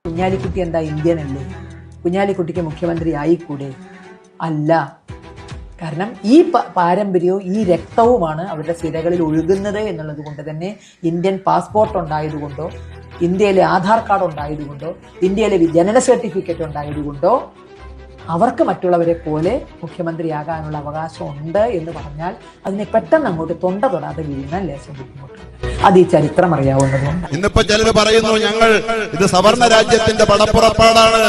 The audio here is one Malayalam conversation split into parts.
കുഞ്ഞാലിക്കുട്ടി എന്താ ഇന്ത്യൻ അല്ലേ? കുഞ്ഞാലിക്കുട്ടിക്ക് മുഖ്യമന്ത്രി ആയിക്കൂടെ? അല്ല. കാരണം ഈ പാരമ്പര്യവും ഈ രക്തവുമാണ് അവരുടെ സിരകളിൽ ഒഴുകുന്നത് എന്നുള്ളത് കൊണ്ട് തന്നെ ഇന്ത്യൻ പാസ്പോർട്ട് ഉണ്ടായതുകൊണ്ടോ, ഇന്ത്യയിലെ ആധാർ കാർഡ് ഉണ്ടായതുകൊണ്ടോ, ഇന്ത്യയിലെ ജനന സർട്ടിഫിക്കറ്റ് ഉണ്ടായതുകൊണ്ടോ അവർക്ക് മറ്റുള്ളവരെ പോലെ മുഖ്യമന്ത്രിയാകാനുള്ള അവകാശം ഉണ്ട് എന്ന് പറഞ്ഞാൽ അതിനെ പെട്ടെന്ന് അങ്ങോട്ട് തൊണ്ട തൊടാതെ വീഴുന്ന ലേശം ബുദ്ധിമുട്ടുണ്ട്. അത് ഈ ചരിത്രം അറിയാവുന്നതുകൊണ്ട്. ഇന്നിപ്പോ ചിലർ പറയുന്നു ഞങ്ങൾ ഇത് സവർണ രാജ്യത്തിന്റെ പടപ്പുറപ്പാടാണ്,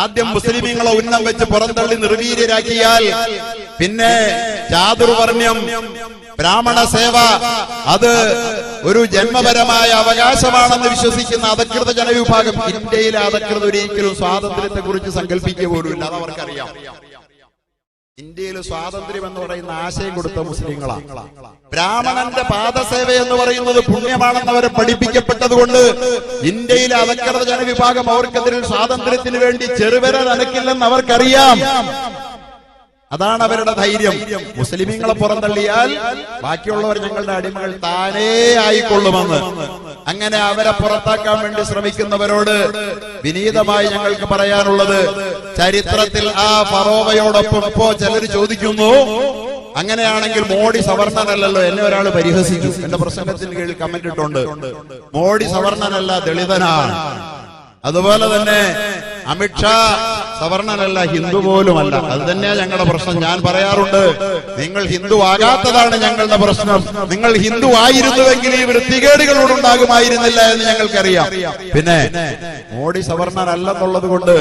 ആദ്യം മുസ്ലിമീങ്ങളെ ഉന്നം വെച്ച് പുറന്തള്ളി നിർവീര്യരാക്കിയാൽ പിന്നെ ചാതുർവർണ്ണ്യം, ബ്രാഹ്മണ സേവ അത് ഒരു ജന്മപരമായ അവകാശമാണെന്ന് വിശ്വസിക്കുന്ന അധകൃത ജനവിഭാഗം. ഇന്ത്യയിലെ അധകൃത ഒരിക്കലും സ്വാതന്ത്ര്യത്തെ കുറിച്ച് സങ്കല്പിക്കുക പോലുമില്ല, അത് അവർക്കറിയാം. ഇന്ത്യയിൽ സ്വാതന്ത്ര്യം എന്ന് പറയുന്ന ആശയം കൊടുത്ത മുസ്ലിങ്ങളാണ്. ബ്രാഹ്മണന്റെ പാദസേവ എന്ന് പറയുന്നത് പുണ്യമാണെന്ന് അവരെ പഠിപ്പിക്കപ്പെട്ടത് കൊണ്ട് ഇന്ത്യയിലെ അധകൃത ജനവിഭാഗം അവർക്കെതിരെ സ്വാതന്ത്ര്യത്തിന് വേണ്ടി ചെറുവിരൽ അനക്കില്ലെന്ന് അവർക്കറിയാം. അതാണ് അവരുടെ ധൈര്യം. മുസ്ലിമീങ്ങളെ പുറന്തള്ളിയാൽ ബാക്കിയുള്ളവർ ഞങ്ങളുടെ അടിമകൾ താനേ ആയിക്കൊള്ളുമെന്ന്. അങ്ങനെ അവരെ പുറത്താക്കാൻ വേണ്ടി ശ്രമിക്കുന്നവരോട് വിനീതമായി ഞങ്ങൾക്ക് പറയാനുള്ളത്, ചരിത്രത്തിൽ ആ ഫറോവയോടൊപ്പം ഇപ്പോ ചിലർ ചോദിക്കുന്നു, അങ്ങനെയാണെങ്കിൽ മോഡി സവർണനല്ലല്ലോ. എന്നെ ഒരാൾ പരിഹസിച്ചു, എന്റെ പ്രസംഗത്തിന് കീഴിൽ കമന്റ് ഇട്ടുണ്ട്, മോഡി സവർണനല്ല ദളിതനാണ്. അതുപോലെ തന്നെ അമിത്ഷാ സവർണനല്ല, ഹിന്ദു പോലുമല്ല. അത് തന്നെയാ ഞങ്ങളുടെ പ്രശ്നം. ഞാൻ പറയാറുണ്ട്, നിങ്ങൾ ഹിന്ദു ആകാത്തതാണ് ഞങ്ങളുടെ പ്രശ്നം. നിങ്ങൾ ഹിന്ദു ആയിരുന്നുവെങ്കിൽ ഈ വൃത്തികേടുകളോടുണ്ടാകുമായിരുന്നില്ല എന്ന് ഞങ്ങൾക്കറിയാം. പിന്നെ മോഡി സവർണനല്ലെന്നുള്ളത് കൊണ്ട്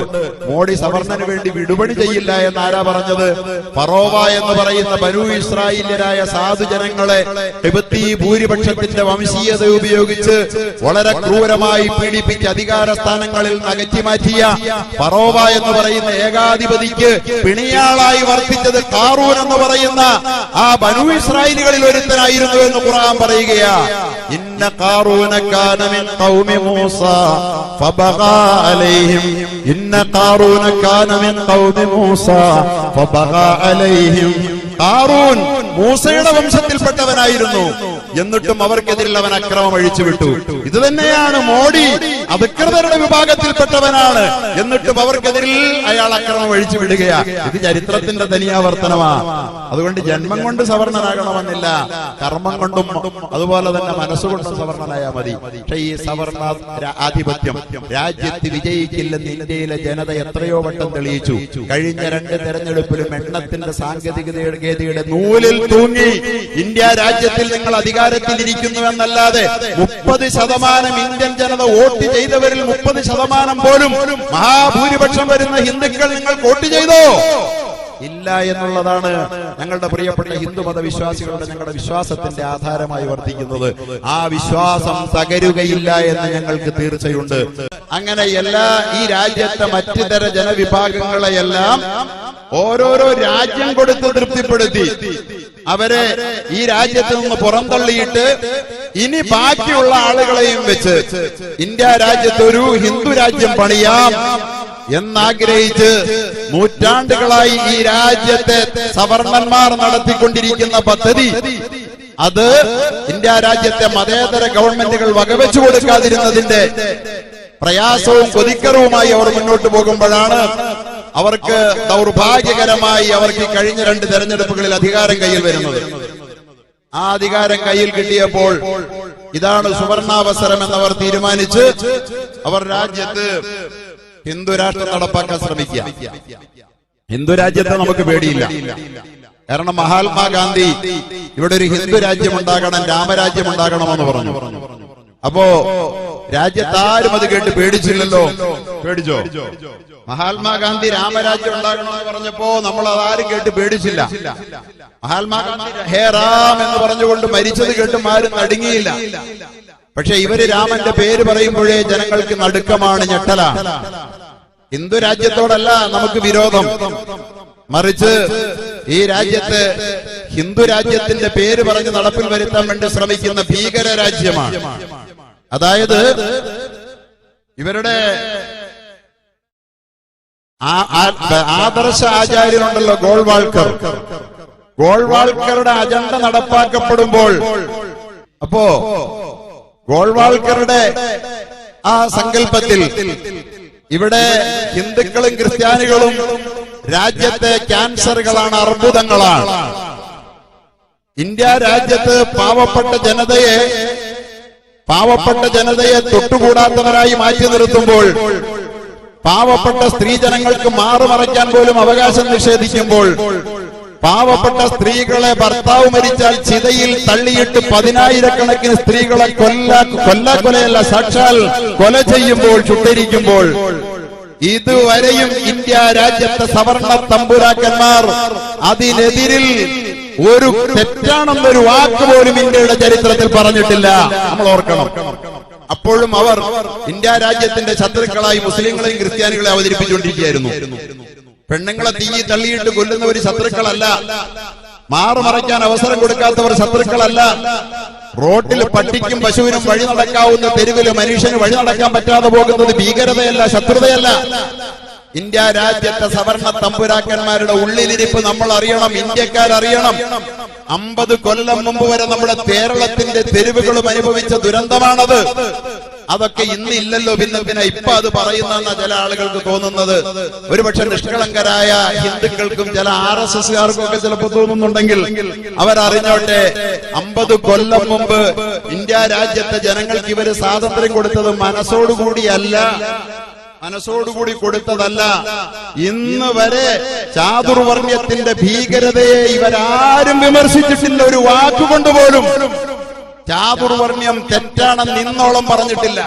മോഡി സവർണന് വേണ്ടി വിടുപണി ചെയ്യില്ല എന്നാരാ പറഞ്ഞത്? ഫറോവ എന്ന് പറയുന്ന ബനൂ ഇസ്രായേല്യരായ സാധുജനങ്ങളെ ടിബത്തി ഭൂരിപക്ഷത്തിന്റെ വംശീയത ഉപയോഗിച്ച് വളരെ ക്രൂരമായി പീഡിപ്പിച്ച് അധികാര സ്ഥാനങ്ങളിൽ അകറ്റിമാറ്റിയ ഫറോവ എന്ന് പറയുന്ന ഏകാധിപതിക്ക് പിണിയാളായി വർത്തിച്ചത് ഖാറൂൻ എന്ന് പറയുന്ന ആ ബനൂ ഇസ്രായേലുകളിൽ ഒരുത്തനായിരുന്നു എന്ന് ഖുർആൻ പറയുകയാ. ഇന്ന ഖാറൂന കാന മിൻ ഖൗമി മൂസ ഫബഗാ അലൈഹിം. ഇന്ന ഖാറൂന കാന മിൻ ഖൗമി മൂസ ഫബഗാ അലൈഹിം. ഖാറൂൻ മൂസയുടെ വംശത്തിൽപ്പെട്ടവനായിരുന്നു, എന്നിട്ടും അവർക്കെതിരിൽ അവൻ അക്രമം അഴിച്ചുവിട്ടു. ഇത് തന്നെയാണ് മോഡി, അധികൃതരുടെ വിഭാഗത്തിൽപ്പെട്ടവനാണ്, എന്നിട്ടും അവർക്കെതിരിൽ അയാൾ അക്രമം അഴിച്ചു വിടുകയാ. ഇത് ചരിത്രത്തിന്റെ തനിയാവർത്തനമാ. അതുകൊണ്ട് ജന്മം കൊണ്ട് സവർണനാകണമെന്നില്ല, കർമ്മം കൊണ്ടും അതുപോലെ തന്നെ മനസ്സുകൊണ്ടും സവർണനായാൽ മതി. പക്ഷെ ഈ സവർണ ആധിപത്യം രാജ്യത്ത് വിജയിക്കില്ലെന്ന് ഇന്ത്യയിലെ ജനത എത്രയോ വട്ടം തെളിയിച്ചു. കഴിഞ്ഞ 2 തെരഞ്ഞെടുപ്പിലും എണ്ണത്തിന്റെ സാങ്കേതികതയുടെ നൂലിൽ തൂങ്ങി ഇന്ത്യ രാജ്യത്തിൽ നിങ്ങൾ അധികാരത്തിലിരിക്കുന്നു എന്നല്ലാതെ 30% ഇന്ത്യൻ ജനത വോട്ട് ചെയ്തവരിൽ 30% പോലും മഹാഭൂരിപക്ഷം വരുന്ന ഹിന്ദുക്കൾ നിങ്ങൾ വോട്ട് ചെയ്തോ? ഇല്ല എന്നുള്ളതാണ് ഞങ്ങളുടെ പ്രിയപ്പെട്ട ഹിന്ദുമത വിശ്വാസികളുടെ ഞങ്ങളുടെ വിശ്വാസത്തിന്റെ ആധാരമായി വർത്തിക്കുന്നത്. ആ വിശ്വാസം തകരുകയില്ല എന്ന് ഞങ്ങൾക്ക് തീർച്ചയുണ്ട്. അങ്ങനെ ഈ രാജ്യത്തെ മറ്റു തര ജനവിഭാഗങ്ങളെയെല്ലാം ഓരോരോ രാജ്യം കൊടുത്ത് തൃപ്തിപ്പെടുത്തി അവരെ ഈ രാജ്യത്ത് നിന്ന് പുറന്തള്ളിയിട്ട് ഇനി ബാക്കിയുള്ള ആളുകളെയും വെച്ച് ഇന്ത്യ രാജ്യത്ത് ഒരു ഹിന്ദു രാജ്യം പണിയാം എന്നാഗ്രഹിച്ച് നൂറ്റാണ്ടുകളായി ഈ രാജ്യത്തെ സവർണന്മാർ നടത്തിക്കൊണ്ടിരിക്കുന്ന പദ്ധതി, അത് ഇന്ത്യ രാജ്യത്തെ മതേതര ഗവൺമെന്റുകൾ വകവെച്ചു കൊടുക്കാതിരുന്നതിന്റെ പ്രയാസവും കൊതിക്കറുമായി അവർ മുന്നോട്ട് പോകുമ്പോഴാണ് അവർക്ക് ദൗർഭാഗ്യകരമായി അവർക്ക് കഴിഞ്ഞ 2 തെരഞ്ഞെടുപ്പുകളിൽ അധികാരം കയ്യിൽ വരുന്നത്. ആ അധികാരം കയ്യിൽ കിട്ടിയപ്പോൾ ഇതാണ് സുവർണാവസരം എന്നവർ തീരുമാനിച്ച് അവർ രാജ്യത്ത് ഹിന്ദു രാഷ്ട്രം നടപ്പാക്കാൻ ശ്രമിക്കുക. ഹിന്ദു രാജ്യത്തെ നമുക്ക് പേടിയില്ല. കാരണം മഹാത്മാഗാന്ധി ഇവിടെ ഒരു ഹിന്ദു രാജ്യം ഉണ്ടാകണം, രാമരാജ്യം ഉണ്ടാകണമെന്ന് പറഞ്ഞു. അപ്പോ രാജ്യത്ത് ആരും അത് കേട്ട് പേടിച്ചില്ലല്ലോ. പേടിച്ചോ? മഹാത്മാഗാന്ധി രാമരാജ്യം ഉണ്ടാകണമെന്ന് പറഞ്ഞപ്പോ നമ്മൾ അതാരും കേട്ട് പേടിച്ചില്ല. മഹാത്മാഗാന്ധി ഹേ റാം എന്ന് പറഞ്ഞുകൊണ്ട് മരിച്ചത് കേട്ടും ആരും നടുങ്ങിയില്ല. പക്ഷെ ഇവര് രാമന്റെ പേര് പറയുമ്പോഴേ ജനങ്ങൾക്ക് നടുക്കമാണ്, ഞെട്ടലാണ്. ഹിന്ദു രാജ്യത്തോടല്ല നമുക്ക് വിരോധം, മറിച്ച് ഈ രാജ്യത്ത് ഹിന്ദു രാജ്യത്തിന്റെ പേര് പറഞ്ഞ് നടപ്പിൽ വരുത്താൻ വേണ്ടി ശ്രമിക്കുന്ന ഭീകര രാജ്യമാണ്. അതായത് ഇവരുടെ ആദർശ ആചാര്യനുണ്ടല്ലോ ഗോൾവാൾക്കർ. ഗോൾവാൾക്കറുടെ അജണ്ട നടപ്പാക്കപ്പെടുമ്പോൾ അപ്പോ ഗോൾവാൾക്കറുടെ ആ സങ്കല്പത്തിൽ ഇവിടെ ഹിന്ദുക്കളും ക്രിസ്ത്യാനികളും രാജ്യത്തെ ക്യാൻസറുകളാണ്, അർബുദങ്ങളാണ്. ഇന്ത്യ രാജ്യത്ത് പാവപ്പെട്ട ജനതയെ തൊട്ടുകൂടാത്തവരായി മാറ്റി നിർത്തുമ്പോൾ, പാവപ്പെട്ട സ്ത്രീജനങ്ങൾക്ക് മാറുമറയ്ക്കാൻ പോലും അവകാശം നിഷേധിക്കുമ്പോൾ, പാവപ്പെട്ട സ്ത്രീകളെ ഭർത്താവ് മരിച്ചാൽ ചിതയിൽ തള്ളിയിട്ട് 10,000-കണക്കിന് സ്ത്രീകളെ കൊല്ലക്കൊലയല്ല സാക്ഷാൽ കൊല ചെയ്യുമ്പോൾ, ചുട്ടരിക്കുമ്പോൾ, ഇതുവരെയും ഇന്ത്യ രാജ്യത്തെ സവർണ തമ്പുരാക്കന്മാർ അതിനെതിരിൽ ഒരു തെറ്റാണെന്നൊരു വാക്ക് പോലും ഇന്ത്യയുടെ ചരിത്രത്തിൽ പറഞ്ഞിട്ടില്ല. നമ്മൾ ഓർക്കണം. അപ്പോഴും അവർ ഇന്ത്യ രാജ്യത്തിന്റെ ശത്രുക്കളായി മുസ്ലിങ്ങളെയും ക്രിസ്ത്യാനികളെയും അവതരിപ്പിച്ചുകൊണ്ടിരിക്കുകയായിരുന്നു. പെണ്ണുങ്ങളെ തീ തള്ളിയിട്ട് കൊല്ലുന്നവർ ശത്രുക്കളല്ല, മാറുമറയ്ക്കാൻ അവസരം കൊടുക്കാത്തവർ ശത്രുക്കളല്ല, റോട്ടിൽ പട്ടിക്കും പശുവിനും വഴി നടക്കാവുന്ന തെരുവില് മനുഷ്യന് വഴി നടക്കാൻ പറ്റാതെ പോകുന്നത് ഭീകരതയല്ല, ശത്രുതയല്ല. ഇന്ത്യ രാജ്യത്തെ സവർണ തമ്പുരാക്കന്മാരുടെ ഉള്ളിലിരിപ്പ് നമ്മൾ അറിയണം, ഇന്ത്യക്കാരറിയണം. 50 കൊല്ലം മുമ്പ് വരെ നമ്മുടെ കേരളത്തിന്റെ തെരുവുകളും അനുഭവിച്ച ദുരന്തമാണത്. അതൊക്കെ ഇന്നില്ലല്ലോ, പിന്നെ ഇപ്പൊ അത് പറയുന്ന ചില ആളുകൾക്ക് തോന്നുന്നത്. ഒരുപക്ഷെ നിഷ്കളങ്കരായ ഹിന്ദുക്കൾക്കും ചില RSSകാർക്കും ഒക്കെ ചിലപ്പോൾ തോന്നുന്നുണ്ടെങ്കിൽ അവരറിഞ്ഞോട്ടെ, 50 കൊല്ലം മുമ്പ് ഇന്ത്യ രാജ്യത്തെ ജനങ്ങൾക്ക് ഇവര് സ്വാതന്ത്ര്യം കൊടുത്തത് മനസ്സോടുകൂടി കൊടുത്തതല്ല. ഇന്ന് വരെ ചാതുർവർണ്ണ്യത്തിന്റെ ഭീകരതയെ ഇവരാരും വിമർശിച്ചിട്ടില്ല, ഒരു വാക്കുകൊണ്ട് പോലും. ചാതുർവർണ്ണ്യം തെറ്റാണെന്ന് ഇന്നോളം പറഞ്ഞിട്ടില്ല.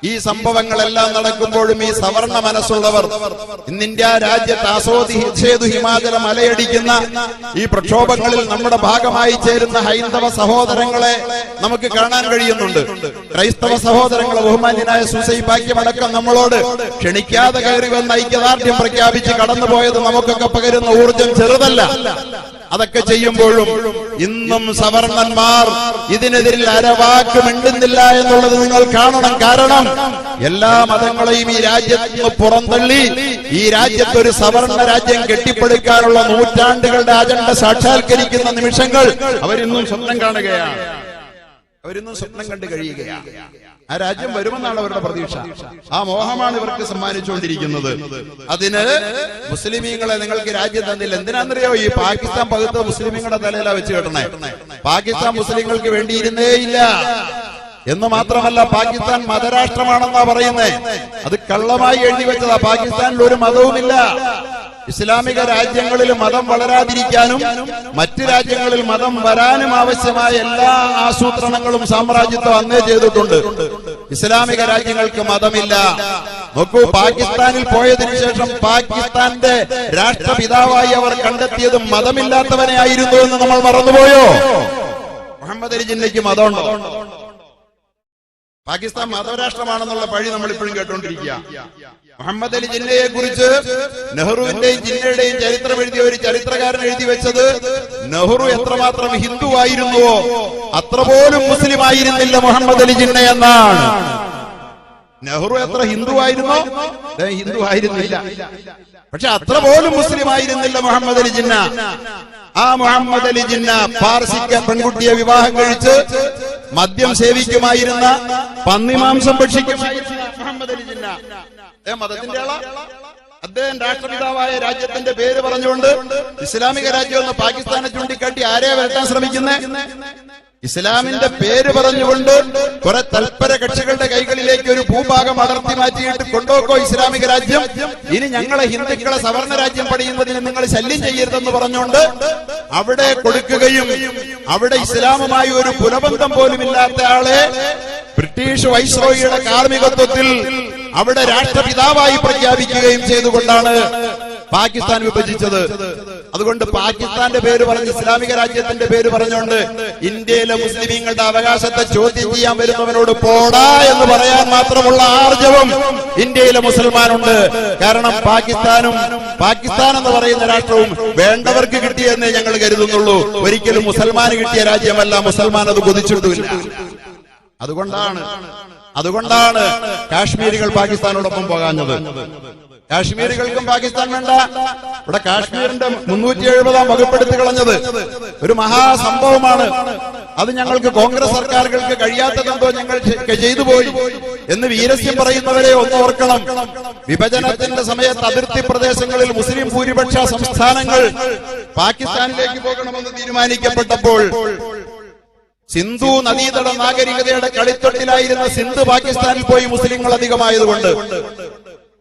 ഈ സംഭവങ്ങളെല്ലാം നടക്കുമ്പോഴും ഈ സവർണ മനസ്സുള്ളവർ ഇന്ന് ഇന്ത്യ രാജ്യത്ത് ആസ്വദിച്ചേതു ഹിമാചലം അലയടിക്കുന്ന ഈ പ്രക്ഷോഭങ്ങളിൽ നമ്മുടെ ഭാഗമായി ചേരുന്ന ഹൈന്ദവ സഹോദരങ്ങളെ നമുക്ക് കാണാൻ കഴിയുന്നുണ്ട്. ക്രൈസ്തവ സഹോദരങ്ങളെ ബഹുമാന്യനായ സൂസൈ ഭാഗ്യമടക്കം നമ്മളോട് ക്ഷണിക്കാതെ കയറി വന്ന ഐക്യദാർഢ്യം പ്രഖ്യാപിച്ച് കടന്നുപോയത് നമുക്കൊക്കെ പകരുന്ന ഊർജം ചെറുതല്ല. അതൊക്കെ ചെയ്യുമ്പോഴും ഇന്നും സവർണന്മാർ ഇതിനെതിരിൽ അരവാക്ക് മിണ്ടുന്നില്ല എന്നുള്ളത് നിങ്ങൾ കാണണം. കാരണം എല്ലാ മതങ്ങളെയും ഈ രാജ്യത്ത് നിന്ന് പുറന്തള്ളി ഈ രാജ്യത്ത് ഒരു സവർണ രാജ്യം കെട്ടിപ്പടുക്കാനുള്ള നൂറ്റാണ്ടുകളുടെ അജണ്ട സാക്ഷാത്കരിക്കുന്ന നിമിഷങ്ങൾ അവരിന്നും സ്വപ്നം കാണുകയാണ്, അവരിന്നും സ്വപ്നം കണ്ടു കഴിയുകയാണ്. ആ രാജ്യം വരുമെന്നാണ് അവരുടെ പ്രതീക്ഷ. ആ മോഹമാണ് ഇവർക്ക് സമ്മാനിച്ചുകൊണ്ടിരിക്കുന്നത്. അതിന് മുസ്ലിമീങ്ങളെ നിങ്ങൾക്ക് രാജ്യം തന്നില്ല. എന്തിനാണെന്നറിയോ? ഈ പാകിസ്ഥാൻ പകുത്ത മുസ്ലിമീങ്ങളുടെ തലയിലാ വെച്ച് കെട്ടണേ. പാകിസ്ഥാൻ മുസ്ലിങ്ങൾക്ക് വേണ്ടിയിരുന്നേയില്ല എന്ന് മാത്രമല്ല, പാകിസ്ഥാൻ മതരാഷ്ട്രമാണെന്നാ പറയുന്നേ. അത് കള്ളമായി എഴുതി വെച്ചതാ. പാകിസ്ഥാനിൽ ഒരു മതവുമില്ല. ഇസ്ലാമിക രാജ്യങ്ങളിൽ മതം വളരാതിരിക്കാനും മറ്റ് രാജ്യങ്ങളിൽ മതം വരാനും ആവശ്യമായ എല്ലാ ആസൂത്രണങ്ങളും സാമ്രാജ്യത്വം അന്നേ ചെയ്തിട്ടുണ്ട്. ഇസ്ലാമിക രാജ്യങ്ങൾക്ക് മതമില്ല. നോക്കൂ, പാകിസ്ഥാനിൽ പോയതിനു ശേഷം പാകിസ്ഥാന്റെ രാഷ്ട്രപിതാവായി അവർ കണ്ടെത്തിയത് മതമില്ലാത്തവനെ ആയിരുന്നു എന്ന് നമ്മൾ മറന്നുപോയോ? മുഹമ്മദ് അലി ജിന്നയ്ക്ക് മതമുണ്ടോ? പാകിസ്ഥാൻ മതരാഷ്ട്രമാണെന്നുള്ള പഴി നമ്മൾ ഇപ്പോഴും കേട്ടോണ്ടിരിക്കുക. മുഹമ്മദ് അലി ജിന്നയെ കുറിച്ച് നെഹ്റുവിന്റെയും ജിന്നയുടെയും ചരിത്രം എഴുതിയ ഒരു ചരിത്രകാരൻ എഴുതി വെച്ചത്, നെഹ്റു എത്രമാത്രം ഹിന്ദുവായിരുന്നുവോ അത്ര പോലും മുസ്ലിം ആയിരുന്നില്ല മുഹമ്മദ് അലി ജിന്ന എന്നാണ്. നെഹ്റു എത്ര ഹിന്ദുവായിരുന്നോ? ഹിന്ദു ആയിരുന്നില്ല, പക്ഷെ അത്ര പോലും മുസ്ലിം ആയിരുന്നില്ല മുഹമ്മദ് അലി ജിന്ന. ആ മുഹമ്മദ് അലി ജിന്ന പാർസിക്ക പെൺകുട്ടിയെ വിവാഹം കഴിച്ച് മദ്യം സേവിക്കുമായിരുന്ന, പന്നിമാംസം ഭക്ഷിക്കുമായിരുന്ന മുഹമ്മദ് അലി ജിന്ന മതത്തിന്റെ ആളാ. അദ്ദേഹം രാഷ്ട്രപിതാവായ രാജ്യത്തിന്റെ പേര് പറഞ്ഞുകൊണ്ട് ഇസ്ലാമിക രാജ്യം എന്ന് പാകിസ്ഥാനെ ചൂണ്ടിക്കാട്ടി ആരെയാ വരട്ടാൻ ശ്രമിക്കുന്നേ? ഇസ്ലാമിന്റെ പേര് പറഞ്ഞുകൊണ്ട് കുറെ തൽപര കക്ഷികളുടെ കൈകളിലേക്ക് ഒരു ഭൂഭാഗം അടർത്തി മാറ്റിയിട്ട് കൊണ്ടുപോക്കോ ഇസ്ലാമിക രാജ്യം, ഇനി ഞങ്ങളെ ഹിന്ദുക്കളെ സവർണ രാജ്യം പണിയുന്നതിന് നിങ്ങൾ ശല്യം ചെയ്യരുതെന്ന് പറഞ്ഞുകൊണ്ട് അവിടെ കൊടുക്കുകയും അവിടെ ഇസ്ലാമുമായി ഒരു പുനബന്ധം പോലുമില്ലാത്ത ആളെ ബ്രിട്ടീഷ് വൈസ്രോയിയുടെ കാർമ്മികത്വത്തിൽ അവിടെ രാഷ്ട്രപിതാവായി പ്രഖ്യാപിക്കുകയും ചെയ്തുകൊണ്ടാണ് പാകിസ്ഥാൻ വിഭജിച്ചത്. അതുകൊണ്ട് പാകിസ്ഥാന്റെ പേര് പറഞ്ഞ് ഇസ്ലാമിക രാജ്യത്തിന്റെ പേര് പറഞ്ഞുകൊണ്ട് ഇന്ത്യയിലെ മുസ്ലിമീങ്ങളുടെ അവകാശത്തെ ചോദ്യം ചെയ്യാൻ വരുന്നവനോട് പോടാ എന്ന് പറയാൻ മാത്രമുള്ള ആർജവം ഇന്ത്യയിലെ മുസൽമാനുണ്ട്. കാരണം പാകിസ്ഥാൻ എന്ന് പറയുന്ന രാഷ്ട്രവും വേണ്ടവർക്ക് കിട്ടിയെന്നേ ഞങ്ങൾ കരുതുന്നുള്ളൂ. ഒരിക്കലും മുസൽമാന് കിട്ടിയ രാജ്യമല്ല. മുസൽമാൻ അത് കൊതിച്ചിട്ടുമില്ല. അതുകൊണ്ടാണ് കാശ്മീരികൾ പാകിസ്ഥാനോടൊപ്പം പോകാഞ്ഞത്. കാശ്മീരികൾക്കും പാകിസ്ഥാൻ വേണ്ട. ഇവിടെ കാശ്മീരിന്റെ 370 വകുപ്പെടുത്തി കളഞ്ഞത് ഒരു മഹാസംഭവമാണ്. അത് ഞങ്ങൾക്ക് കോൺഗ്രസ് സർക്കാരുകൾക്ക് കഴിയാത്തതെന്തോ ഞങ്ങൾ ചെയ്തു പോയി എന്ന് വീരസ്യം പറയുന്നവരെ ഒന്ന് ഓർക്കണം. വിഭജനത്തിന്റെ സമയത്ത് അതിർത്തി പ്രദേശങ്ങളിൽ മുസ്ലിം ഭൂരിപക്ഷ സംസ്ഥാനങ്ങൾ പാകിസ്ഥാനിലേക്ക് പോകണമെന്ന് തീരുമാനിക്കപ്പെട്ടപ്പോൾ സിന്ധു നദീതട നാഗരികതയുടെ കളിത്തൊട്ടിലായിരുന്ന സിന്ധ് പാകിസ്ഥാനിൽ പോയി മുസ്ലിങ്ങൾ അധികമായതുകൊണ്ട്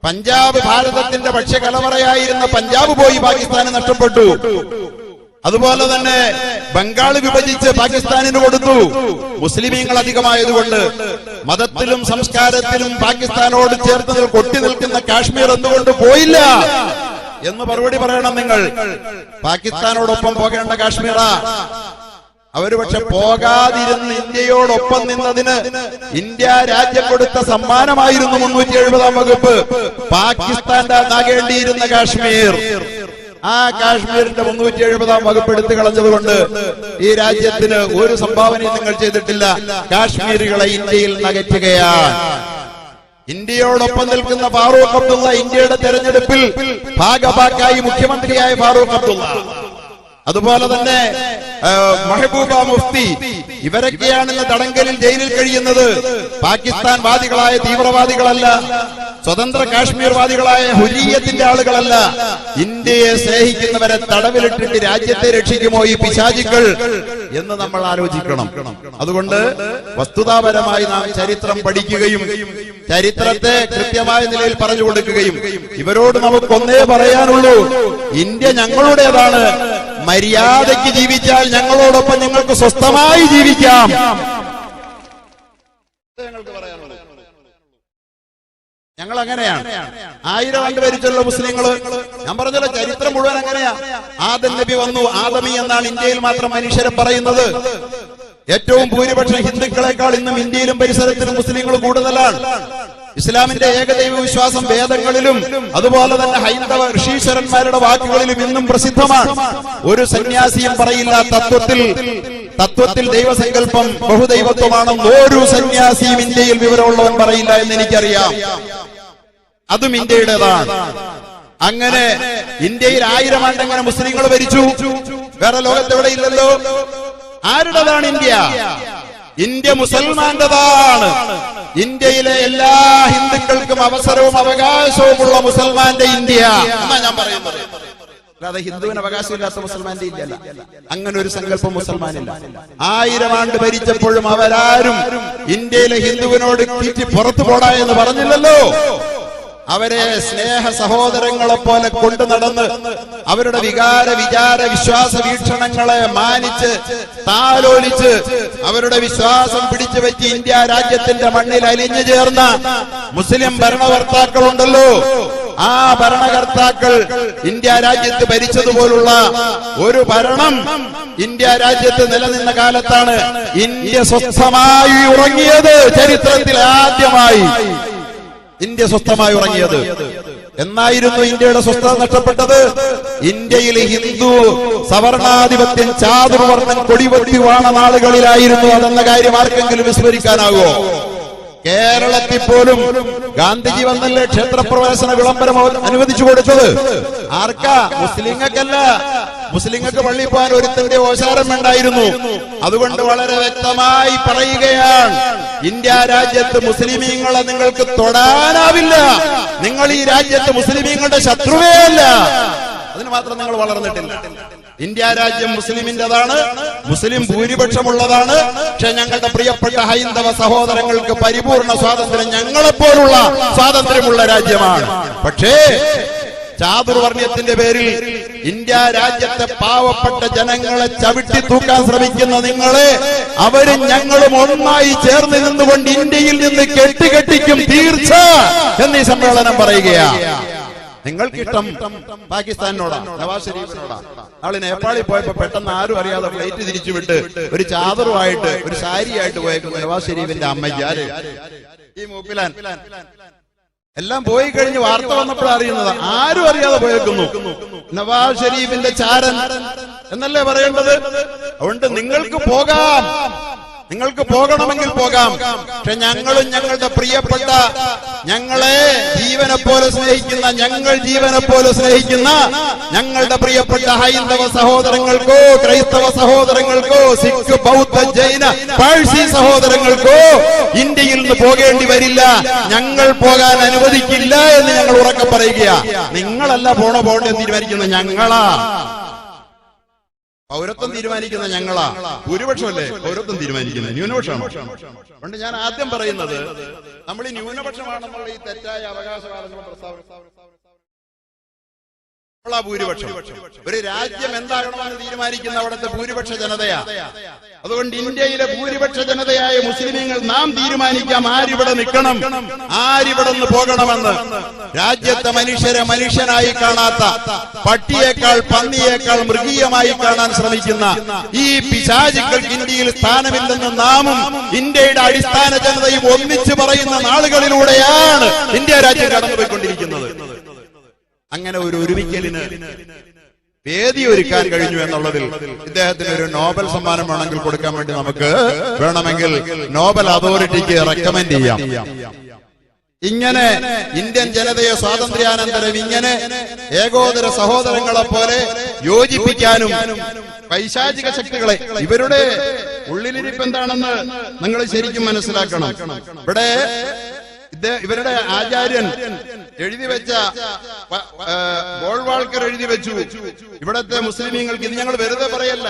പഞ്ചാബ് ഭാരതത്തിന്റെ ഭക്ഷ്യകലവറയായിരുന്ന പഞ്ചാബ് പോയി പാകിസ്ഥാന് നഷ്ടപ്പെട്ടു. അതുപോലെ തന്നെ ബംഗാൾ വിഭജിച്ച് പാകിസ്ഥാനിന് കൊടുത്തു. മുസ്ലിമീങ്ങൾ അധികമായതുകൊണ്ട് മതത്തിലും സംസ്കാരത്തിലും പാകിസ്ഥാനോട് ചേർത്ത് കൊട്ടി നിൽക്കുന്ന കാശ്മീർ എന്തുകൊണ്ട് പോയില്ല എന്ന് മറുപടി പറയണം നിങ്ങൾ. പാകിസ്ഥാനോടൊപ്പം പോകേണ്ട കാശ്മീറാ. അവര് പക്ഷെ പോകാതിരുന്ന് ഇന്ത്യയോടൊപ്പം നിന്നതിന് ഇന്ത്യ രാജ്യം കൊടുത്ത സമ്മാനമായിരുന്നു 370-ാം വകുപ്പ്. പാകിസ്ഥാന്റെ ആകേണ്ടിയിരുന്ന കാശ്മീർ, ആ കാശ്മീരിന്റെ 370-ാം വകുപ്പ് എടുത്തു കളഞ്ഞതുകൊണ്ട് ഈ രാജ്യത്തിന് ഒരു സംഭാവനയും നിങ്ങൾ ചെയ്തിട്ടില്ല. കാശ്മീരികളെ ഇന്ത്യയിൽ നകറ്റുകയാണ്. ഇന്ത്യയോടൊപ്പം നിൽക്കുന്ന ഫാറൂഖ് അബ്ദുള്ള ഇന്ത്യയുടെ തെരഞ്ഞെടുപ്പിൽ ഭാഗഭാക്കായി മുഖ്യമന്ത്രിയായ ഫാറൂഖ് അബ്ദുള്ള, അതുപോലെ തന്നെ മെഹബൂബ മുഫ്തി, ഇവരൊക്കെയാണ് ഇന്ന് തടങ്കലിൽ ജയിലിൽ കഴിയുന്നത്. പാകിസ്ഥാൻ വാദികളായ തീവ്രവാദികളല്ല, സ്വതന്ത്ര കാശ്മീർ വാദികളായ ഹുരിയത്തിന്റെ ആളുകളല്ല. ഇന്ത്യയെ സ്നേഹിക്കുന്നവരെ തടവിലിട്ടിട്ട് രാജ്യത്തെ രക്ഷിക്കുമോ ഈ പിശാചുക്കൾ എന്ന് നമ്മൾ ആലോചിക്കണം. അതുകൊണ്ട് വസ്തുതാപരമായി നാം ചരിത്രം പഠിക്കുകയും ചരിത്രത്തെ കൃത്യമായ നിലയിൽ പറഞ്ഞു കൊടുക്കുകയും ഇവരോട് നമുക്കൊന്നേ പറയാനുള്ളൂ, ഇന്ത്യ ഞങ്ങളുടേതാണ്. മര്യാദയ്ക്ക് ജീവിച്ചാൽ ഞങ്ങളോടൊപ്പം ഞങ്ങൾക്ക് സ്വസ്ഥമായി ജീവിക്കാം. ഞങ്ങൾ അങ്ങനെയാണ്. 1000 ആണ്ട് ഭരിച്ചുള്ള മുസ്ലിങ്ങള്, ഞാൻ പറഞ്ഞല്ലോ ചരിത്രം മുഴുവൻ അങ്ങനെയാ. ആദം നബി വന്നു, ആദമി എന്നാണ് ഇന്ത്യയിൽ മാത്രം മനുഷ്യരെ പറയുന്നത്. ഏറ്റവും ഭൂരിപക്ഷം ഹിന്ദുക്കളെക്കാൾ ഇന്നും ഇന്ത്യയിലും പരിസരത്തിലും മുസ്ലിങ്ങൾ കൂടുതലാണ്. ഇസ്ലാമിന്റെ ഏകദൈവ വിശ്വാസം വേദങ്ങളിലും അതുപോലെ തന്നെ ഹൈന്ദവ ഋഷീശ്വരന്മാരുടെ വാക്കുകളിലും ഇന്നും പ്രസിദ്ധമാണ്. ഒരു സന്യാസിയും പറയില്ല തത്വത്തിൽ ദൈവസങ്കല്പം ബഹുദൈവത്വമാണെന്ന് ഒരു സന്യാസിയും ഇന്ത്യയിൽ വിവരമുള്ളവൻ പറയില്ല എന്ന് എനിക്കറിയാം. അതും ഇന്ത്യയുടേതാണ്. അങ്ങനെ ഇന്ത്യയിൽ 1000 ആണ്ട് അങ്ങനെ മുസ്ലിങ്ങൾ ഭരിച്ചു. വേറെ ലോകത്തെവിടെ ഇല്ലല്ലോ. ആരുടേതാണ് ഇന്ത്യ? ഇന്ത്യ മുസൽമാന്റേതാണ്. ഇന്ത്യയിലെ എല്ലാ ഹിന്ദുക്കൾക്കും അവസരവും അവകാശവുമുള്ള മുസൽമാന്റെ ഇന്ത്യ എന്നാ ഞാൻ പറയുന്നത്. അല്ലാതെ ഹിന്ദുവിന് അവകാശമില്ലാത്ത മുസൽമാന്റെ ഇന്ത്യ അല്ല. അങ്ങനെ ഒരു സങ്കല്പം മുസൽമാനില്ല. 1000 ആണ്ട് ഭരിച്ചപ്പോഴും അവരാരും ഇന്ത്യയിലെ ഹിന്ദുവിനോട് തീറ്റി പുറത്തു പോടാ എന്ന് പറഞ്ഞില്ലല്ലോ. അവരെ സ്നേഹ സഹോദരങ്ങളെ പോലെ കൊണ്ടു നടന്ന് അവരുടെ വികാര വിചാര വിശ്വാസ വീക്ഷണങ്ങളെ മാനിച്ച് താലോലിച്ച് അവരുടെ വിശ്വാസം പിടിച്ചു വെച്ച് ഇന്ത്യ രാജ്യത്തിന്റെ മണ്ണിൽ അലിഞ്ഞു ചേർന്ന മുസ്ലിം ഭരണകർത്താക്കളുണ്ടല്ലോ. ആ ഭരണകർത്താക്കൾ ഇന്ത്യ രാജ്യത്ത് ഭരിച്ചതുപോലുള്ള ഒരു ഭരണം ഇന്ത്യ രാജ്യത്ത് നിലനിന്ന കാലത്താണ് ഇന്ത്യ സ്വസ്ഥമായി ഉറങ്ങിയത്. ചരിത്രത്തിൽ ആദ്യമായി ഇന്ത്യ സ്വസ്ഥമായി ഉറങ്ങിയത്. എന്നായിരുന്നു ഇന്ത്യയുടെ സ്വസ്ഥത നഷ്ടപ്പെട്ടത്? ഇന്ത്യയിൽ ഹിന്ദു സവർണാധിപത്യം ചാതുർവർണ്ണം കൊടിവെട്ടി വാണ നാളുകളിലായിരുന്നു അതെന്ന കാര്യം ആർക്കെങ്കിലും വിസ്മരിക്കാനാകുമോ? കേരളത്തിൽ പോലും ഗാന്ധിജി വന്നല്ലേ ക്ഷേത്രപ്രവേശന വിളംബരം അനുവദിച്ചു കൊടുത്തത്? ആർക്കാ? മുസ്ലിങ്ങൾക്കല്ല. മുസ്ലിങ്ങൾക്ക് പള്ളിയിൽ പോകാൻ ഒരുത്തന്റെ ഓശാരം വേണ്ടായിരുന്നു. അതുകൊണ്ട് വളരെ വ്യക്തമായി പറയുകയാണ്, ഇന്ത്യ രാജ്യത്ത് മുസ്ലിമീങ്ങളെ നിങ്ങൾക്ക് തൊടാനാവില്ല. നിങ്ങൾ ഈ രാജ്യത്ത് മുസ്ലിമീങ്ങളുടെ ശത്രുവേ അല്ല. അതിന് മാത്രം നിങ്ങൾ വളർന്നിട്ടില്ല. ഇന്ത്യ രാജ്യം മുസ്ലിമിന്റേതാണ്, മുസ്ലിം ഭൂരിപക്ഷമുള്ളതാണ്. പക്ഷെ ഞങ്ങളുടെ പ്രിയപ്പെട്ട ഹൈന്ദവ സഹോദരങ്ങൾക്ക് പരിപൂർണ സ്വാതന്ത്ര്യം, ഞങ്ങളെപ്പോലുള്ള സ്വാതന്ത്ര്യമുള്ള രാജ്യമാണ്. പക്ഷേ ചാതുർവർണ്ണ്യത്തിന്റെ പേരിൽ ഇന്ത്യ രാജ്യത്തെ പാവപ്പെട്ട ജനങ്ങളെ ചവിട്ടി തൂക്കാൻ ശ്രമിക്കുന്ന നിങ്ങളെ അവരും ഞങ്ങളും ഒന്നായി ചേർന്ന് നിന്നുകൊണ്ട് ഇന്ത്യയിൽ നിന്ന് കെട്ടിക്കും തീർച്ച എന്നീ സമ്മേളനം പറയുകയാ. നിങ്ങൾക്കിഷ്ടം പാകിസ്ഥാനിനോടാണ്, നവാസ് ഷെരീഫിനോടാണ്. നാളെ നേപ്പാളിൽ പോയപ്പോ പെട്ടെന്ന് ആരും അറിയാതെ ഫ്ലൈറ്റ് തിരിച്ചുവിട്ട് ഒരു ചാദറുമായിട്ട് ഒരു സാരിയായിട്ട് പോയേക്കുന്നു നവാസ് ഷെരീഫിന്റെ അമ്മയ്ക്ക്. ഈ മൂപ്പിലാൻ എല്ലാം പോയി കഴിഞ്ഞ് വാർത്ത വന്നപ്പോഴാണ് അറിയുന്നത്. ആരും അറിയാതെ പോയേക്കുന്നു. നവാസ് ഷെരീഫിന്റെ ചാരൻ എന്നല്ലേ പറയേണ്ടത്? അതുകൊണ്ട് നിങ്ങൾക്ക് പോകാം, നിങ്ങൾക്ക് പോകണമെങ്കിൽ പോകാം. പക്ഷെ ഞങ്ങളും ഞങ്ങളുടെ പ്രിയപ്പെട്ട, ഞങ്ങളെ ജീവനെ പോലെ സ്നേഹിക്കുന്ന, ഞങ്ങൾ ജീവനെ പോലെ സ്നേഹിക്കുന്ന ഞങ്ങളുടെ പ്രിയപ്പെട്ട ഹൈന്ദവ സഹോദരങ്ങൾക്കോ ക്രൈസ്തവ സഹോദരങ്ങൾക്കോ സിഖ് ബൗദ്ധ ജൈന പാഴ്സി സഹോദരങ്ങൾക്കോ ഇന്ത്യയിൽ നിന്ന് പോകേണ്ടി വരില്ല. ഞങ്ങൾ പോകാൻ അനുവദിക്കില്ല എന്ന് ഞങ്ങൾ ഉറക്കെ പറയുകയാ. നിങ്ങളല്ല പോകേണ്ടെന്ന് തീരുമാനിക്കുന്ന ഞങ്ങളാ. പൗരത്വം തീരുമാനിക്കുന്ന ഞങ്ങളാ. ഭൂരിപക്ഷമല്ലേ പൗരത്വം തീരുമാനിക്കുന്നത്, ന്യൂനപക്ഷമാണ്. അതുകൊണ്ട് ഞാൻ ആദ്യം പറയുന്നത്, നമ്മൾ ഈ ന്യൂനപക്ഷമാണെന്നുള്ള ഈ തെറ്റായ അവകാശവാദങ്ങളും ഭൂരിപക്ഷം. ഒരു രാജ്യം എന്താകണമെന്ന് തീരുമാനിക്കുന്ന അവിടുത്തെ ഭൂരിപക്ഷ ജനതയാ. അതുകൊണ്ട് ഇന്ത്യയിലെ ഭൂരിപക്ഷ ജനതയായ മുസ്ലിമീങ്ങൾ നാം തീരുമാനിക്കാം ആരിവിടെ നിൽക്കണം, ആരിവിടെ നിന്ന് പോകണമെന്ന്. രാജ്യത്തെ മനുഷ്യരെ മനുഷ്യനായി കാണാത്ത, പട്ടിയേക്കാൾ പന്നിയേക്കാൾ മൃഗീയമായി കാണാൻ ശ്രമിക്കുന്ന ഈ പിശാചുക്കൾക്ക് ഇന്ത്യയിൽ സ്ഥാനമില്ലെന്ന് നാമും ഇന്ത്യയുടെ അടിസ്ഥാന ജനതയും ഒന്നിച്ചു പറയുന്ന നാളുകളിലൂടെയാണ് ഇന്ത്യ രാജ്യം കടന്നുപോയിക്കൊണ്ടിരിക്കുന്നത്. അങ്ങനെ ഒരു ഒരുമിക്കലിന് വേദി ഒരുക്കാൻ കഴിഞ്ഞു എന്നുള്ളതിൽ ഇദ്ദേഹത്തിന് ഒരു നോബൽ സമ്മാനം വേണമെങ്കിൽ കൊടുക്കാൻ വേണ്ടി നമുക്ക് വേണമെങ്കിൽ നോബൽ അതോറിറ്റിക്ക് റെക്കമെൻഡ് ചെയ്യാം. ഇങ്ങനെ ഇന്ത്യൻ ജനതയെ സ്വാതന്ത്ര്യാനന്തരം ഇങ്ങനെ ഏകോദര സഹോദരങ്ങളെ പോലെ യോജിപ്പിക്കാനും പൈശാചിക ശക്തികളെ, ഇവരുടെ ഉള്ളിലിരിപ്പ് എന്താണെന്ന് നിങ്ങൾ ശരിക്കും മനസ്സിലാക്കണം. ഇവരുടെ ആചാര്യൻ എഴുതി വെച്ച ഗോൾവാൾക്കർ എഴുതി വെച്ചു, ഇവിടത്തെ മുസ്ലിമീങ്ങൾക്ക്, ഇത് ഞങ്ങൾ വെറുതെ പറയല്ല,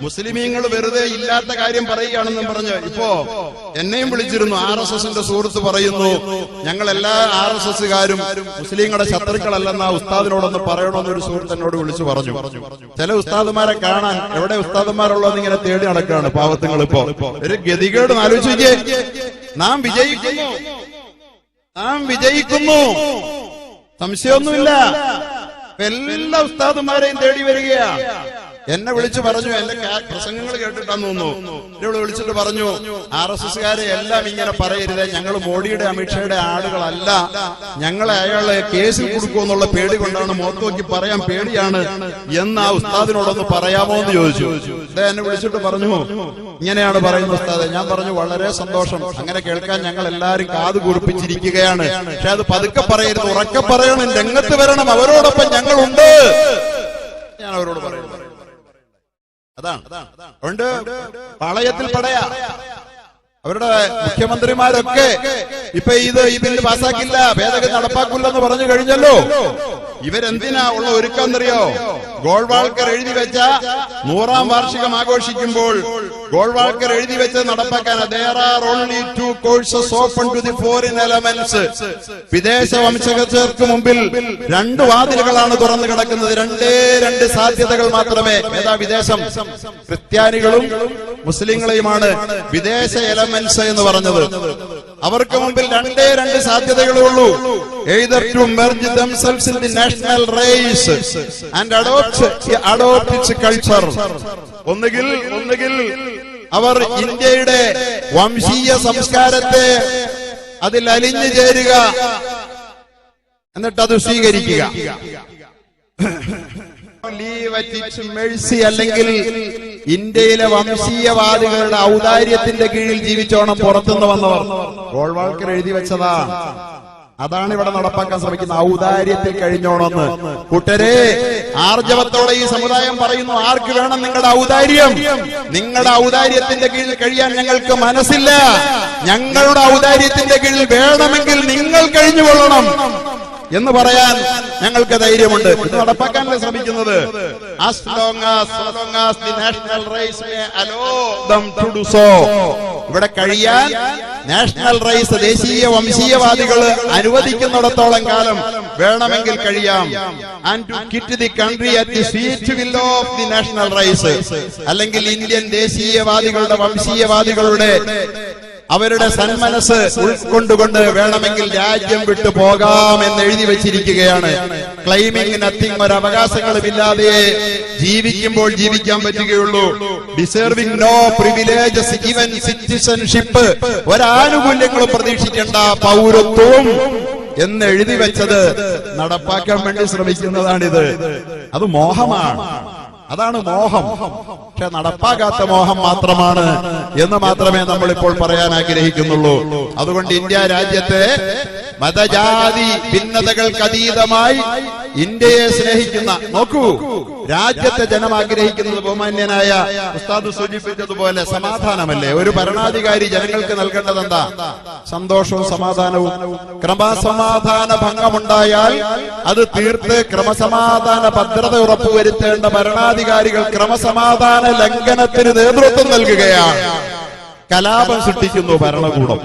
മുസ്ലിമീങ്ങൾ വെറുതെ ഇല്ലാത്ത കാര്യം പറയുകയാണെന്നും പറഞ്ഞ് ഇപ്പോ എന്നെയും വിളിച്ചിരുന്നു. RSSന്റെ സുഹൃത്ത് പറയുന്നു, ഞങ്ങൾ എല്ലാ RSSകാരും മുസ്ലിങ്ങളുടെ ശത്രുക്കളല്ലെന്ന ഉസ്താദിനോടൊന്ന് പറയണമെന്നൊരു സുഹൃത്ത് എന്നോട് വിളിച്ചു പറഞ്ഞു. ചില ഉസ്താദുമാരെ കാണാൻ എവിടെ ഉസ്താദുമാരുള്ളതെന്ന് ഇങ്ങനെ തേടി നടക്കുകയാണ് പാവത്തുങ്ങൾ. ഇപ്പോ ഒരു ഗതികേട് ആലോചിക്കേ. നാം വിജയിക്കുന്നു, സംശയമൊന്നുമില്ല. എല്ലാ ഉസ്താദുമാരെയും തേടി വരികയാ. എന്നെ വിളിച്ചു പറഞ്ഞു, എന്റെ പ്രസംഗങ്ങൾ കേട്ടിട്ടാന്ന് തോന്നുന്നു, ഇവിടെ വിളിച്ചിട്ട് പറഞ്ഞു, RSSകാരെ എല്ലാം ഇങ്ങനെ പറയരുത്, ഞങ്ങൾ മോഡിയുടെ അമിത്ഷയുടെ ആളുകളല്ല, ഞങ്ങളെ അയാളെ കേസിൽ കൊടുക്കുമെന്നുള്ള പേടി കൊണ്ടാണ്, മുഖത്ത് നോക്കി പറയാൻ പേടിയാണ് എന്ന് ആ ഉസ്താദിനോടൊന്ന് പറയാമോ എന്ന് ചോദിച്ചു. അദ്ദേഹം എന്നെ വിളിച്ചിട്ട് പറഞ്ഞു, ഇങ്ങനെയാണ് പറയുന്നത് ഉസ്താദെ. ഞാൻ പറഞ്ഞു, വളരെ സന്തോഷം, അങ്ങനെ കേൾക്കാൻ ഞങ്ങൾ എല്ലാവരും കാത് കുറിപ്പിച്ചിരിക്കുകയാണ്. പക്ഷെ അത് പതുക്കെ പറയരുത്, ഉറക്കെ പറയണം, രംഗത്ത് വരണം, അവരോടൊപ്പം ഞങ്ങളുണ്ട്. ഞാൻ അവരോട് പറയുന്നു, അതാണ്. അതുകൊണ്ട് പാളയത്തിൽ പടയാ. അവരുടെ മുഖ്യമന്ത്രിമാരൊക്കെ ഇപ്പൊ ഈ ബില്ല് പാസ്സാക്കില്ല, ഭേദഗതി നടപ്പാക്കില്ലെന്ന് പറഞ്ഞു കഴിഞ്ഞല്ലോ. ഇവരെന്തിനാ ഉള്ള ഒരുക്കാന്നറിയോ? ഗോൾവാൾക്കർ എഴുതി വെച്ച 100ാം വാർഷികം ആഘോഷിക്കുമ്പോൾ ഗോൾവാൾക്കർ എഴുതി വെച്ചത് നടപ്പാക്കാൻ there are only 2 courses open to the foreign elements. വിദേശ വംശജർക്ക് മുമ്പിൽ 2 വാതിലുകളാണ് തുറന്നു കിടക്കുന്നത്, 2 സാധ്യതകൾ മാത്രമേ. ഏതാ വിദേശം? ക്രിസ്ത്യാനികളും മുസ്ലിങ്ങളെയുമാണ് വിദേശ എലമെന്റ്സ് എന്ന് പറഞ്ഞത്. അവർക്ക് മുമ്പിൽ 2 സാധ്യതകളേ ഉള്ളൂ. either to merge themselves in the national race and adopt its culture. ഒന്നുകിൽ അവർ ഇന്ത്യയുടെ വംശീയ സംസ്കാരത്തെ അതിൽ അലിഞ്ഞു ചേരുക, എന്നിട്ട് അത് സ്വീകരിക്കുക. അല്ലെങ്കിൽ ഇന്ത്യയിലെ വംശീയവാദികളുടെ ഔദാര്യത്തിന്റെ കീഴിൽ ജീവിച്ചോണം പുറത്തുനിന്ന് വന്നവർ. ഗോൾവാൾക്കർ എഴുതി വെച്ചതാ. അതാണ് ഇവിടെ നടപ്പാക്കാൻ ശ്രമിക്കുന്ന, ഔദാര്യത്തിൽ കഴിഞ്ഞോണമെന്ന്. കൂട്ടരെ, ആർജവത്തോടെ ഈ സമുദായം പറയുന്നു, ആർക്ക് വേണം നിങ്ങളുടെ ഔദാര്യം? നിങ്ങളുടെ ഔദാര്യത്തിന്റെ കീഴിൽ കഴിയാൻ ഞങ്ങൾക്ക് മനസ്സില്ല. ഞങ്ങളുടെ ഔദാര്യത്തിന്റെ കീഴിൽ വേണമെങ്കിൽ നിങ്ങൾ കഴിഞ്ഞുകൊള്ളണം എന്ന് പറയാൻ ഞങ്ങൾക്ക് ധൈര്യമുണ്ട്. ഇത് നടപ്പാക്കാനല്ലേ ശ്രമിക്കുന്നത്. as long as the national race may allow them to do so. ഇവിടെ കഴിയാൻ നാഷണൽ റൈസ്, ദേശീയ വംശീയവാദികൾ അനുവദിക്കുന്നിടത്തോളം കാലം വേണമെങ്കിൽ കഴിയാം. and to quit the country at the sweet will of the national race. അല്ലെങ്കിൽ ഇന്ത്യൻ ദേശീയവാദികളുടെ വംശീയവാദികളുടെ അവരുടെ സന്മനസ് ഉൾക്കൊണ്ടുകൊണ്ട് വേണമെങ്കിൽ രാജ്യം വിട്ടു പോകാം എന്ന് എഴുതി വെച്ചിരിക്കുകയാണ്. ക്ലെയിമിംഗ് നത്തിങ്, ഒരു അവകാശങ്ങളുമില്ലാതെ ജീവിക്കുമ്പോൾ ജീവിക്കാൻ പറ്റുകയുള്ളൂ. Deserving no privileges even citizenship, ഒരാനുകൂല്യങ്ങളും പ്രതീക്ഷിക്കേണ്ട പൗരത്വവും എന്ന് എഴുതി വെച്ചത് നടപ്പാക്കാൻ വേണ്ടി ശ്രമിക്കുന്നതാണിത്. അത് മോഹമാണ്. അതാണ് മോഹം. പക്ഷെ നടപ്പാകാത്ത മോഹം മാത്രമാണ് എന്ന് മാത്രമേ നമ്മൾ ഇപ്പോൾ പറയാൻ ആഗ്രഹിക്കുന്നുള്ളൂ. അതുകൊണ്ട് ഇന്ത്യ രാജ്യത്തെ മതജാതി ഭിന്നതകൾക്ക് അതീതമായി ഇന്ത്യയെ സ്നേഹിക്കുന്ന, നോക്കൂ, രാജ്യത്തെ ജനം ആഗ്രഹിക്കുന്നത് ബഹുമാന്യനായ ഉസ്താദ് സൂചിപ്പിച്ചതുപോലെ സമാധാനമല്ലേ? ഒരു ഭരണാധികാരി ജനങ്ങൾക്ക് നൽകേണ്ടത് എന്താ? സന്തോഷവും സമാധാനവും. ക്രമസമാധാന ഭംഗമുണ്ടായാൽ അത് തീർത്ത് ക്രമസമാധാന ഭദ്രത ഉറപ്പുവരുത്തേണ്ട ഭരണാധികാരികൾ ക്രമസമാധാന ലംഘനത്തിന് നേതൃത്വം നൽകുകയാണ്. കലാപം സൃഷ്ടിക്കുന്നു ഭരണകൂടം.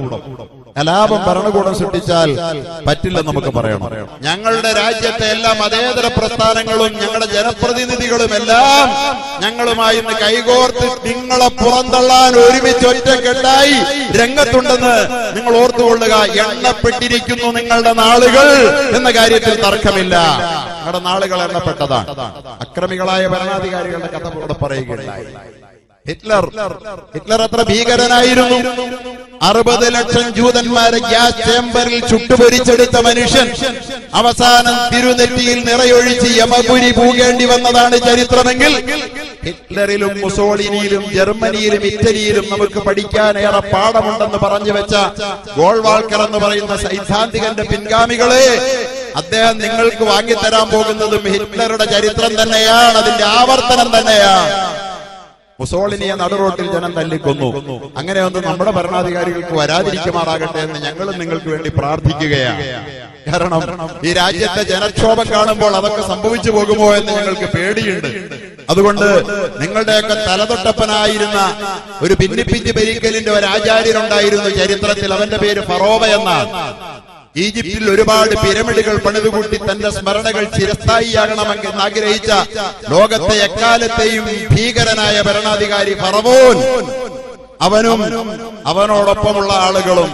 കലാപം ഭരണകൂടം സൃഷ്ടിച്ചാൽ പറ്റില്ലെന്ന് നമുക്ക് പറയണം. ഞങ്ങളുടെ രാജ്യത്തെ എല്ലാ മതേതര പ്രസ്ഥാനങ്ങളും ഞങ്ങളുടെ ജനപ്രതിനിധികളും എല്ലാം ഞങ്ങളുമായി ഇന്ന് കൈകോർത്ത് നിങ്ങളെ പുറന്തള്ളാൻ ഒരുമിച്ച് ഒറ്റക്കെട്ടായി രംഗത്തുണ്ടെന്ന് നിങ്ങൾ ഓർത്തുകൊള്ളുക. എണ്ണപ്പെട്ടിരിക്കുന്നു നിങ്ങളുടെ നാളുകൾ എന്ന കാര്യത്തിൽ തർക്കമില്ല. നിങ്ങളുടെ നാളുകൾ എണ്ണപ്പെട്ടതാണ്. അക്രമികളായ ഭരണാധികാരികളുടെ കഥ ഇവിടെ പറയുകയുണ്ടായി. ഹിറ്റ്ലർ എത്ര ഭീകരനായിരുന്നു! 60 ലക്ഷം ജൂതന്മാരെ ഗ്യാസ് ചേംബറിൽ ചുട്ടുപൊരിച്ചെടുത്ത മനുഷ്യൻ അവസാനം തിരുനെറ്റിയിൽ നിറയൊഴിച്ച് യമപുരി പൂകേണ്ടി വന്നതാണ് ചരിത്രമെങ്കിൽ, ഹിറ്റ്ലറിലും മുസോളിനിയിലും ജർമ്മനിയിലും ഇറ്റലിയിലും നമുക്ക് പഠിക്കാൻ ഏറെ പാഠമുണ്ടെന്ന് പറഞ്ഞു വെച്ച ഗോൾവാൾക്കർ എന്ന് പറയുന്ന സൈദ്ധാന്തികന്റെ പിൻഗാമികളെ, അദ്ദേഹം നിങ്ങൾക്ക് വാങ്ങിത്തരാൻ പോകുന്നതും ഹിറ്റ്ലറുടെ ചരിത്രം തന്നെയാണ്, അതിന്റെ ആവർത്തനം തന്നെയാണ്. മുസോളിനിയെ നടുറോട്ടിൽ ജനം തല്ലിക്കൊന്നു. അങ്ങനെ ഒന്നും നമ്മുടെ ഭരണാധികാരികൾക്ക് വരാതിരിക്കുമാറാകട്ടെ എന്ന് ഞങ്ങളും നിങ്ങൾക്ക് വേണ്ടി പ്രാർത്ഥിക്കുകയാണ്. കാരണം ഈ രാജ്യത്തെ ജനക്ഷോഭം കാണുമ്പോൾ അതൊക്കെ സംഭവിച്ചു പോകുമോ എന്ന് ഞങ്ങൾക്ക് പേടിയുണ്ട്. അതുകൊണ്ട് നിങ്ങളുടെയൊക്കെ തലതൊട്ടപ്പനായിരുന്ന ഒരു ഭിന്നിപ്പിച്ച് ഭരിക്കലിന്റെ ഒരു ആചാര്യനുണ്ടായിരുന്നു ചരിത്രത്തിൽ. അവന്റെ പേര് ഫറോവ എന്നാണ്. ഈജിപ്തിൽ ഒരുപാട് പിരമിഡുകൾ പണിതുകൂട്ടി തന്റെ സ്മരണകൾ ചിരസ്ഥായിയാകണമെന്ന് ആഗ്രഹിച്ച ലോകത്തെ എക്കാലത്തെയും ഭീകരനായ ഭരണാധികാരി ഫറവോൻ, അവനും അവനോടൊപ്പമുള്ള ആളുകളും